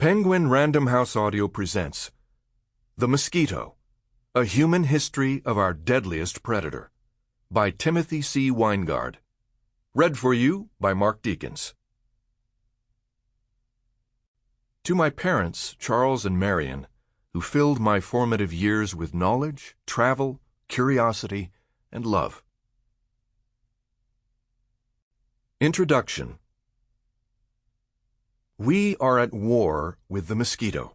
Penguin Random House Audio presents The Mosquito, A Human History of Our Deadliest Predator by Timothy C. Winegard. Read for you by Mark Deakins. To my parents, Charles and Marion, who filled my formative years with knowledge, travel, curiosity, and love. Introduction. We are at war with the mosquito.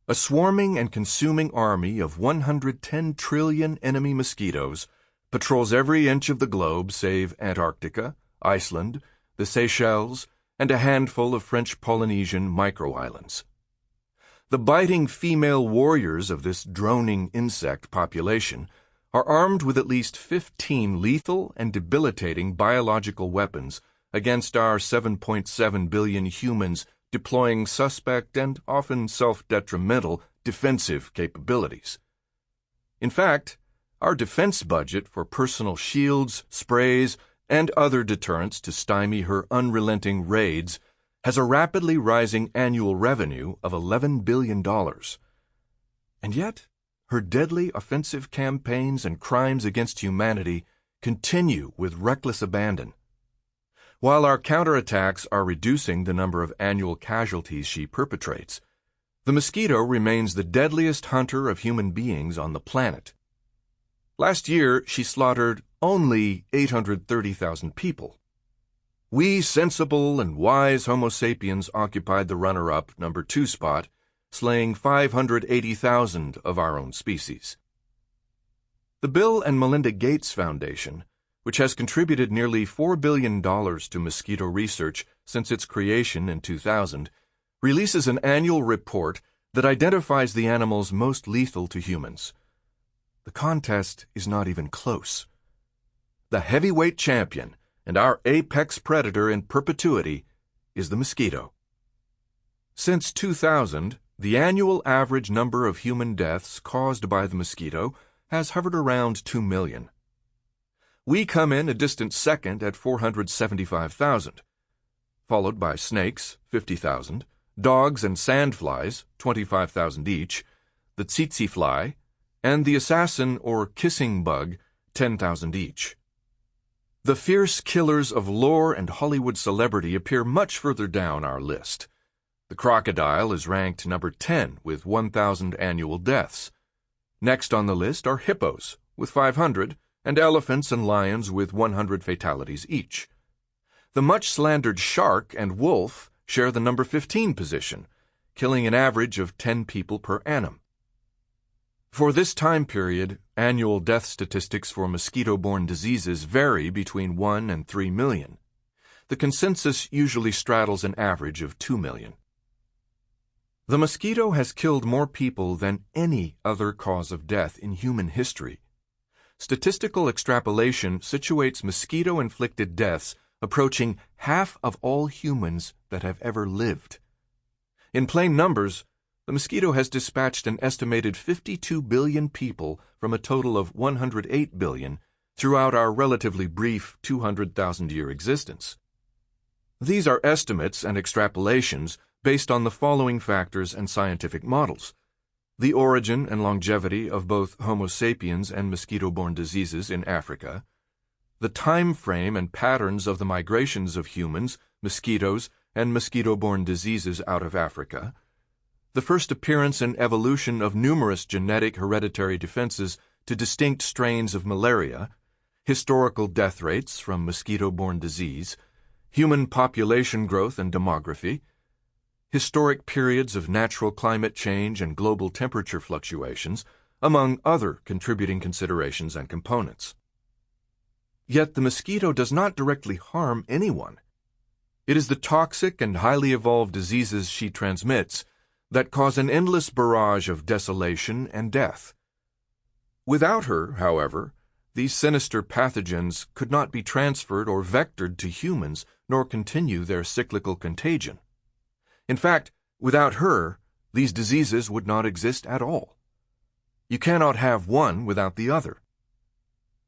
A swarming and consuming army of 110 trillion enemy mosquitoes patrols every inch of the globe save Antarctica, Iceland, the Seychelles, and a handful of French Polynesian micro-islands. The biting female warriors of this droning insect population are armed with at least 15 lethal and debilitating biological weapons against our 7.7 billion humans deploying suspect and often self-detrimental defensive capabilities. In fact, our defense budget for personal shields, sprays, and other deterrents to stymie her unrelenting raids has a rapidly rising annual revenue of $11 billion. And yet, her deadly offensive campaigns and crimes against humanity continue with reckless abandon. While our counterattacks are reducing the number of annual casualties she perpetrates, the mosquito remains the deadliest hunter of human beings on the planet. Last year, she slaughtered only 830,000 people. We sensible and wise Homo sapiens occupied the runner-up number 2 spot, slaying 580,000 of our own species. The Bill and Melinda Gates Foundation, which has contributed nearly $4 billion to mosquito research since its creation in 2000, releases an annual report that identifies the animals most lethal to humans. The contest is not even close. The heavyweight champion and our apex predator in perpetuity is the mosquito. Since 2000, the annual average number of human deaths caused by the mosquito has hovered around 2 million. We come in a distant second at 475,000, followed by snakes, 50,000, dogs and sandflies, 25,000 each, the tsetse fly, and the assassin or kissing bug, 10,000 each. The fierce killers of lore and Hollywood celebrity appear much further down our list. The crocodile is ranked number 10 with 1,000 annual deaths. Next on the list are hippos with 500, and elephants and lions with 100 fatalities each. The much-slandered shark and wolf share the number 15 position, killing an average of 10 people per annum. For this time period, annual death statistics for mosquito-borne diseases vary between 1 and 3 million. The consensus usually straddles an average of 2 million. The mosquito has killed more people than any other cause of death in human history. Statistical extrapolation situates mosquito-inflicted deaths approaching half of all humans that have ever lived. In plain numbers, the mosquito has dispatched an estimated 52 billion people from a total of 108 billion throughout our relatively brief 200,000-year existence. These are estimates and extrapolations based on the following factors and scientific models: the origin and longevity of both Homo sapiens and mosquito-borne diseases in Africa, the time frame and patterns of the migrations of humans, mosquitoes, and mosquito-borne diseases out of Africa, the first appearance and evolution of numerous genetic hereditary defenses to distinct strains of malaria, historical death rates from mosquito-borne disease, human population growth and demography, historic periods of natural climate change and global temperature fluctuations, among other contributing considerations and components. Yet the mosquito does not directly harm anyone. It is the toxic and highly evolved diseases she transmits that cause an endless barrage of desolation and death. Without her, however, these sinister pathogens could not be transferred or vectored to humans nor continue their cyclical contagion. In fact, without her, these diseases would not exist at all. You cannot have one without the other.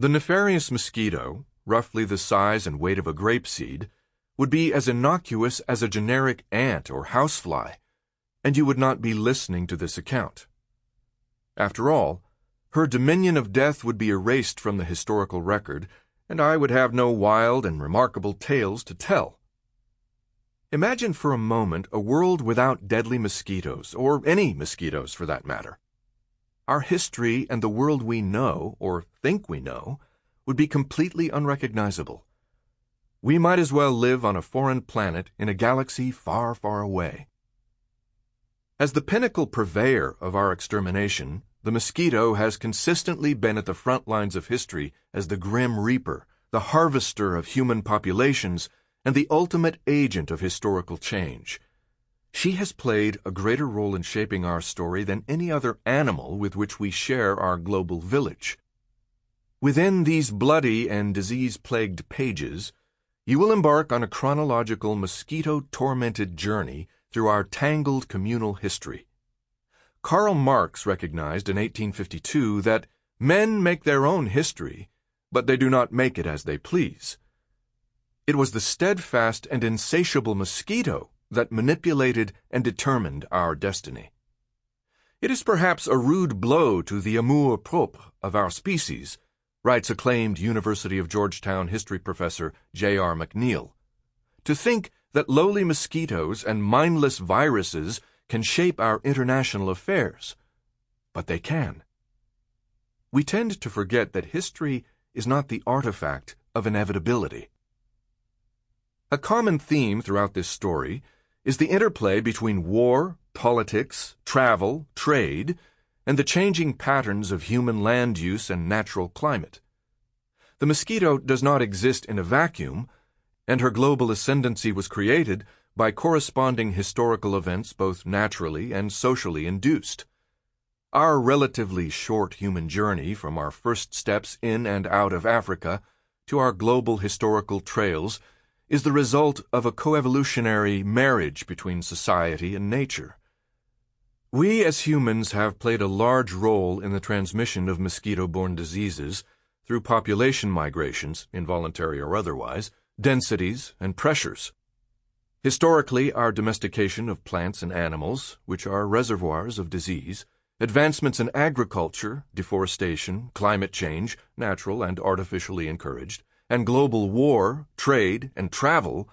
The nefarious mosquito, roughly the size and weight of a grapeseed, would be as innocuous as a generic ant or housefly, and you would not be listening to this account. After all, her dominion of death would be erased from the historical record, and I would have no wild and remarkable tales to tell. Imagine for a moment a world without deadly mosquitoes, or any mosquitoes for that matter. Our history and the world we know, or think we know, would be completely unrecognizable. We might as well live on a foreign planet in a galaxy far, far away. As the pinnacle purveyor of our extermination, the mosquito has consistently been at the front lines of history as the grim reaper, the harvester of human populations, and the ultimate agent of historical change. She has played a greater role in shaping our story than any other animal with which we share our global village. Within these bloody and disease-plagued pages, you will embark on a chronological mosquito-tormented journey through our tangled communal history. Karl Marx recognized in 1852 that men make their own history, but they do not make it as they please. It was the steadfast and insatiable mosquito that manipulated and determined our destiny. It is perhaps a rude blow to the amour-propre of our species, writes acclaimed University of Georgetown history professor J.R. McNeill, to think that lowly mosquitoes and mindless viruses can shape our international affairs. But they can. We tend to forget that history is not the artifact of inevitability. A common theme throughout this story is the interplay between war, politics, travel, trade, and the changing patterns of human land use and natural climate. The mosquito does not exist in a vacuum, and her global ascendancy was created by corresponding historical events both naturally and socially induced. Our relatively short human journey from our first steps in and out of Africa to our global historical trails is the result of a coevolutionary marriage between society and nature. We as humans have played a large role in the transmission of mosquito-borne diseases through population migrations, involuntary or otherwise, densities, and pressures. Historically, our domestication of plants and animals, which are reservoirs of disease, advancements in agriculture, deforestation, climate change, natural and artificially encouraged, and global war, trade, and travel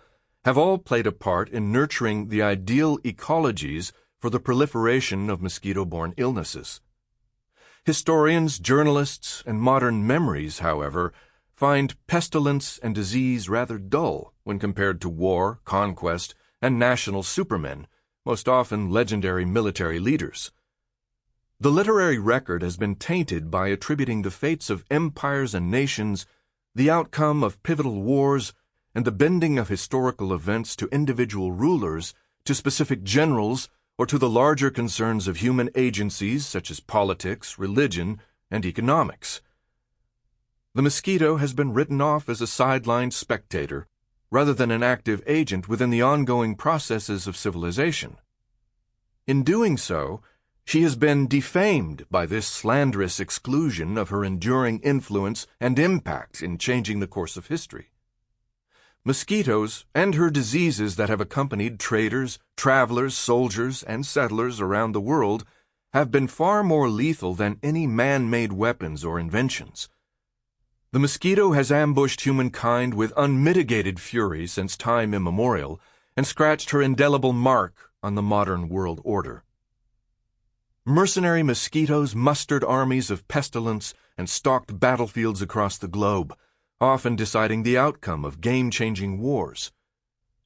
have all played a part in nurturing the ideal ecologies for the proliferation of mosquito-borne illnesses. Historians, journalists, and modern memories, however, find pestilence and disease rather dull when compared to war, conquest, and national supermen, most often legendary military leaders. The literary record has been tainted by attributing the fates of empires and nations, the outcome of pivotal wars, and the bending of historical events to individual rulers, to specific generals, or to the larger concerns of human agencies such as politics, religion, and economics. The mosquito has been written off as a sidelined spectator, rather than an active agent within the ongoing processes of civilization. In doing so, she has been defamed by this slanderous exclusion of her enduring influence and impact in changing the course of history. Mosquitoes and her diseases that have accompanied traders, travelers, soldiers, and settlers around the world have been far more lethal than any man-made weapons or inventions. The mosquito has ambushed humankind with unmitigated fury since time immemorial and scratched her indelible mark on the modern world order. Mercenary mosquitoes mustered armies of pestilence and stalked battlefields across the globe, often deciding the outcome of game-changing wars.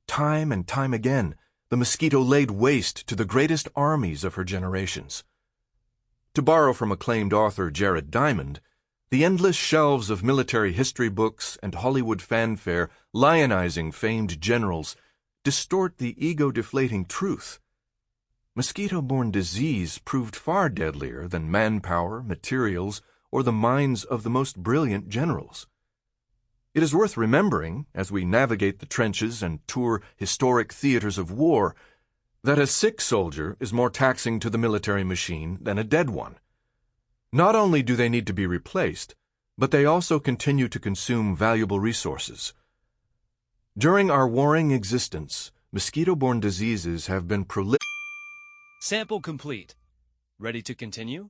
Time and time again, the mosquito laid waste to the greatest armies of her generations. To borrow from acclaimed author Jared Diamond, the endless shelves of military history books and Hollywood fanfare lionizing famed generals distort the ego-deflating truth. Mosquito-borne disease proved far deadlier than manpower, materials, or the minds of the most brilliant generals. It is worth remembering, as we navigate the trenches and tour historic theaters of war, that a sick soldier is more taxing to the military machine than a dead one. Not only do they need to be replaced, but they also continue to consume valuable resources. During our warring existence, mosquito-borne diseases have been prolific. Sample complete. Ready to continue?